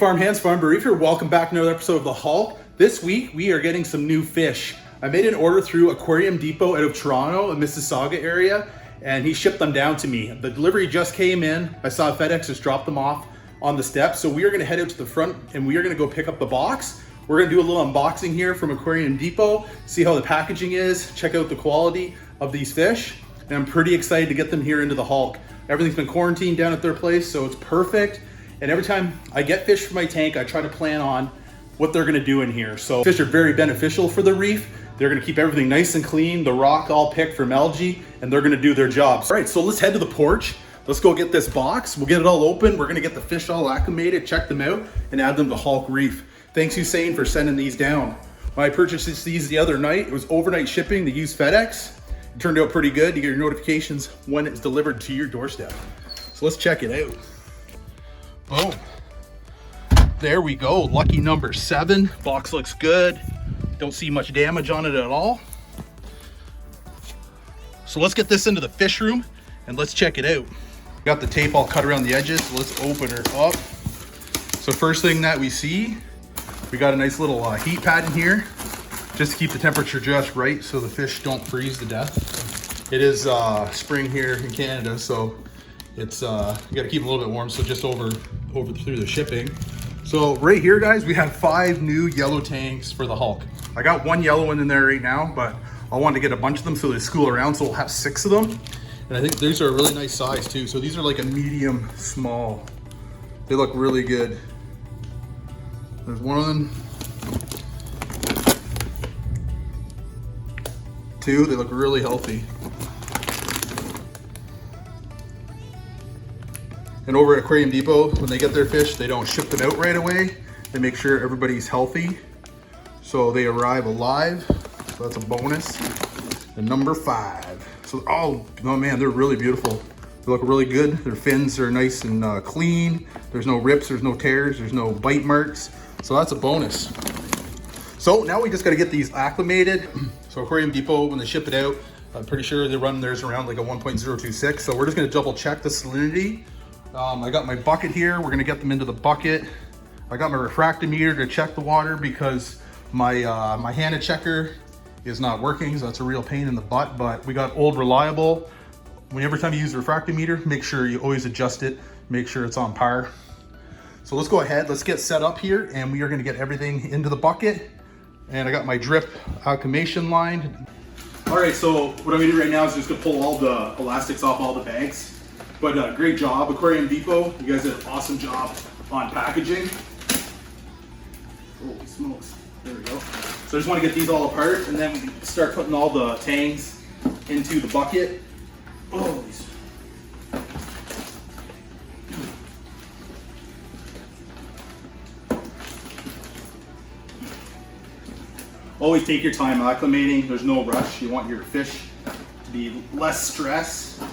Farm Hands Farm Reef here. Welcome back to another episode of the Hulk. This week we are getting some new fish. I made an order through Aquarium Depot out of Toronto, a Mississauga area, and he shipped them down to me. The delivery just came in. I saw FedEx just dropped them off on the steps. So we are gonna head out to the front and we are gonna go pick up the box. We're gonna do a little unboxing here from Aquarium Depot, see how the packaging is, check out the quality of these fish. And I'm pretty excited to get them here into the Hulk. Everything's been quarantined down at their place, so it's perfect. And every time I get fish for my tank, I try to plan on what they're gonna do in here. So fish are very beneficial for the reef. They're gonna keep everything nice and clean, the rock all picked from algae, and they're gonna do their jobs. All right, so let's head to the porch. Let's go get this box. We'll get it all open. We're gonna get the fish all acclimated, check them out, and add them to Hulk Reef. Thanks, Hussein, for sending these down. When I purchased these the other night, it was overnight shipping. They used FedEx. It turned out pretty good. You get your notifications when it's delivered to your doorstep. So let's check it out. Boom. There we go. Lucky number 7. Box looks good. Don't see much damage on it at all. So let's get this into the fish room and let's check it out. Got the tape all cut around the edges. So let's open her up. So first thing that we see, we got a nice little heat pad in here just to keep the temperature just right so the fish don't freeze to death. It is spring here in Canada, so it's you got to keep it a little bit warm, so just over through the shipping. So right here, guys, we have 5 new yellow tanks for the Hulk. I got 1 yellow one in there right now, but I want to get a bunch of them so they school around, so we'll have 6 of them. And I think these are a really nice size too. So these are like a medium small. They look really good. There's one of them. 2, they look really healthy. And over at Aquarium Depot, when they get their fish, they don't ship them out right away. They make sure everybody's healthy. So they arrive alive. So that's a bonus. And number 5. So, oh man, they're really beautiful. They look really good. Their fins are nice and clean. There's no rips, there's no tears, there's no bite marks. So that's a bonus. So now we just gotta get these acclimated. So Aquarium Depot, when they ship it out, I'm pretty sure they run theirs around like a 1.026. So we're just gonna double check the salinity. I got my bucket here. We're gonna get them into the bucket. I got my refractometer to check the water because my my Hannah checker is not working, so that's a real pain in the butt, but we got Old Reliable. Every time you use the refractometer, make sure you always adjust it, make sure it's on par. So let's go ahead, let's get set up here, and we are gonna get everything into the bucket. And I got my drip acclimation line. All right, so what I'm gonna do right now is just gonna pull all the elastics off all the bags. But great job, Aquarium Depot. You guys did an awesome job on packaging. Holy smokes, there we go. So I just wanna get these all apart, and then we can start putting all the tangs into the bucket. Oh, always take your time acclimating. There's no rush. You want your fish to be less stress.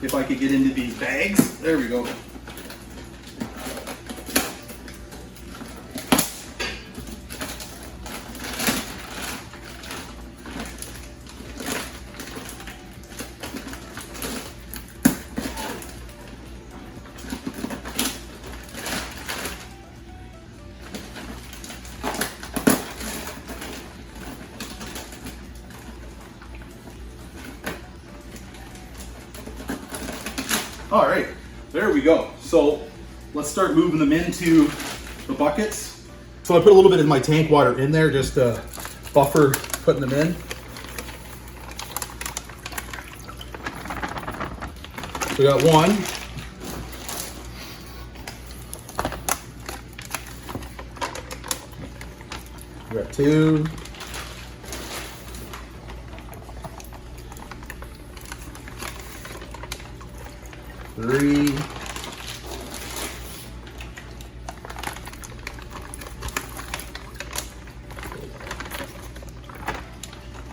If I could get into these bags, there we go. All right, there we go. So let's start moving them into the buckets. So I put a little bit of my tank water in there just to buffer putting them in. So we got 1. We got 2. 3,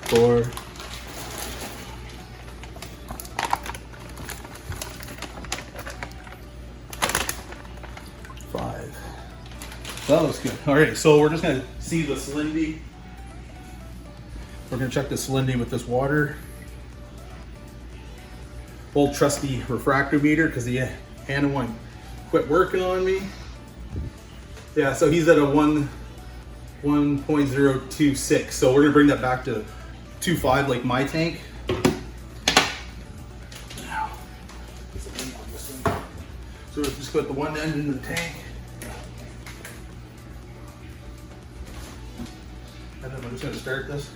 4, 5. That looks good. All right, so we're just gonna see the salinity. We're gonna check the salinity with this water. Old trusty refractometer because the Hannah one quit working on me. Yeah, so he's at a 1.026. So we're gonna bring that back to 2.5 like my tank. Now, so we'll just put the one end into the tank. And then we're just gonna start this.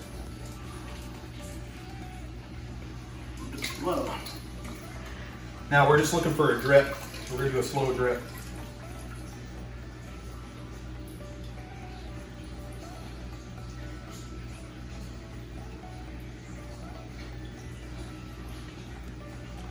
Whoa. Now we're just looking for a drip. We're gonna do a slow drip.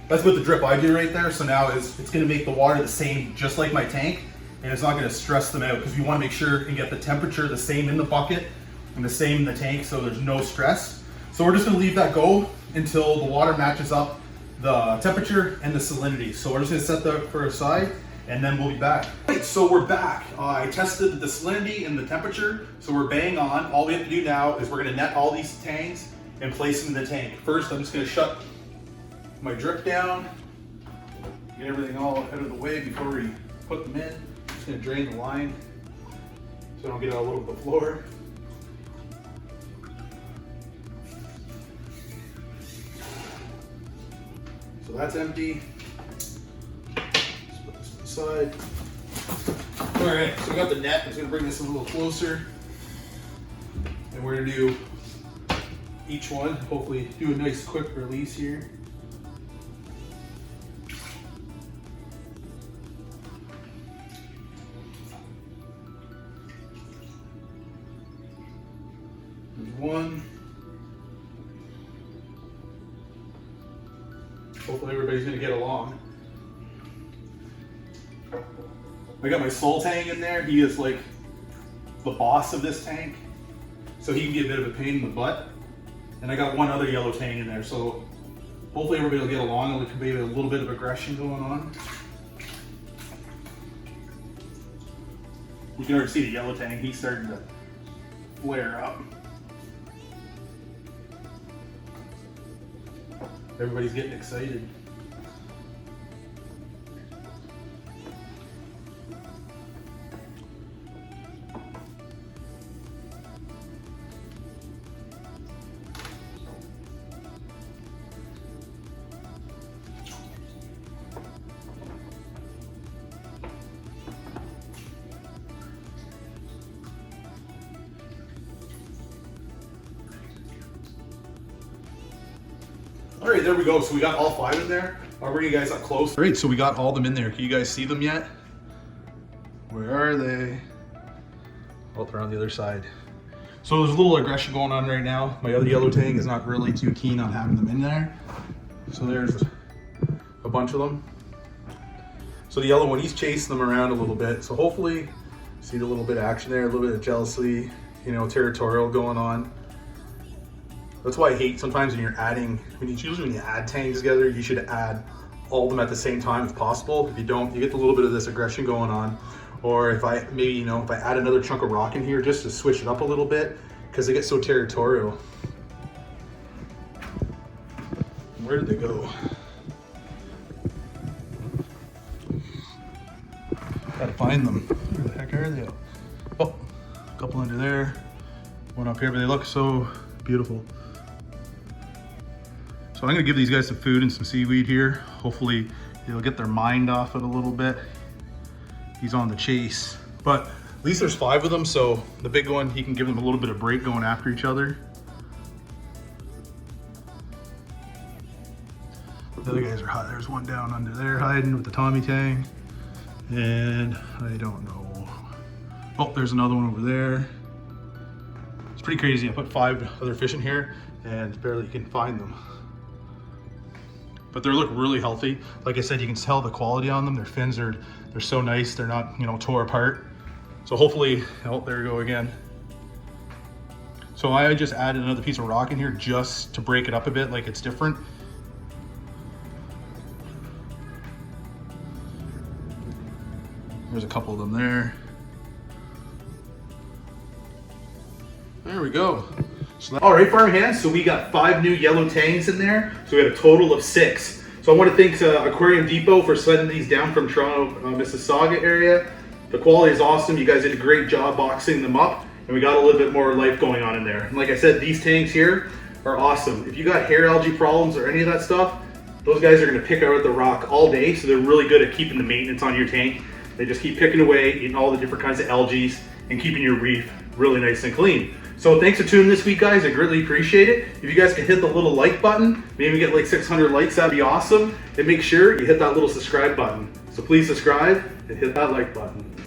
That's what the drip I do right there. So now it's gonna make the water the same, just like my tank, and it's not gonna stress them out because we wanna make sure and get the temperature the same in the bucket and the same in the tank so there's no stress. So we're just gonna leave that go until the water matches up the temperature and the salinity. So we're just gonna set that for aside and then we'll be back. Right, so we're back. I tested the salinity and the temperature, so we're bang on. All we have to do now is we're gonna net all these tanks and place them in the tank. First, I'm just gonna shut my drip down, get everything all out of the way before we put them in. Just gonna drain the line so I don't get it all over the floor. So that's empty. Let's put this aside. All right, so we got the net. I'm just gonna bring this a little closer. And we're gonna do each one, hopefully do a nice quick release here. One. Hopefully everybody's gonna get along. I got my soul tang in there. He is like the boss of this tank, so he can be a bit of a pain in the butt. And I got one other yellow tang in there, so hopefully everybody will get along. There could be a little bit of aggression going on. You can already see the yellow tang. He's starting to flare up. Everybody's getting excited. All right, there we go. So we got all 5 in there. I'll bring you guys up close. All right, so we got all them in there. Can you guys see them yet? Where are they? Oh, they're on the other side. So there's a little aggression going on right now. My other yellow tang is not really too keen on having them in there. So there's a bunch of them. So the yellow one, he's chasing them around a little bit. So hopefully, see the little bit of action there, a little bit of jealousy, you know, territorial going on. That's why I hate sometimes when you're adding, usually when you add tangs together, you should add all of them at the same time if possible. If you don't, you get a little bit of this aggression going on. Or if I, maybe, you know, if I add another chunk of rock in here just to switch it up a little bit, because they get so territorial. Where did they go? Gotta find them. Where the heck are they? Oh, a couple under there, one up here, but they look so beautiful. So I'm gonna give these guys some food and some seaweed here. Hopefully they'll get their mind off it a little bit. He's on the chase, but at least there's 5 of them. So the big one, he can give them a little bit of break going after each other. The other guys are hot. There's one down under there hiding with the Tommy tang. And I don't know. Oh, there's another one over there. It's pretty crazy. I put 5 other fish in here and barely can find them. But they look really healthy. Like I said, you can tell the quality on them. Their fins they're so nice. They're not, you know, tore apart. So hopefully, oh, there we go again. So I just added another piece of rock in here just to break it up a bit, like it's different. There's a couple of them there. There we go. So all right, farm hands, so we got 5 new yellow tangs in there. So we had a total of 6. So I want to thank Aquarium Depot for sending these down from Toronto, Mississauga area. The quality is awesome. You guys did a great job boxing them up, and we got a little bit more life going on in there. And like I said, these tanks here are awesome. If you got hair algae problems or any of that stuff, those guys are gonna pick out the rock all day, so they're really good at keeping the maintenance on your tank. They just keep picking away, eating all the different kinds of algae, and keeping your reef really nice and clean. So thanks for tuning this week, guys. I greatly appreciate it. If you guys could hit the little like button, maybe get like 600 likes, that'd be awesome. And make sure you hit that little subscribe button. So please subscribe and hit that like button.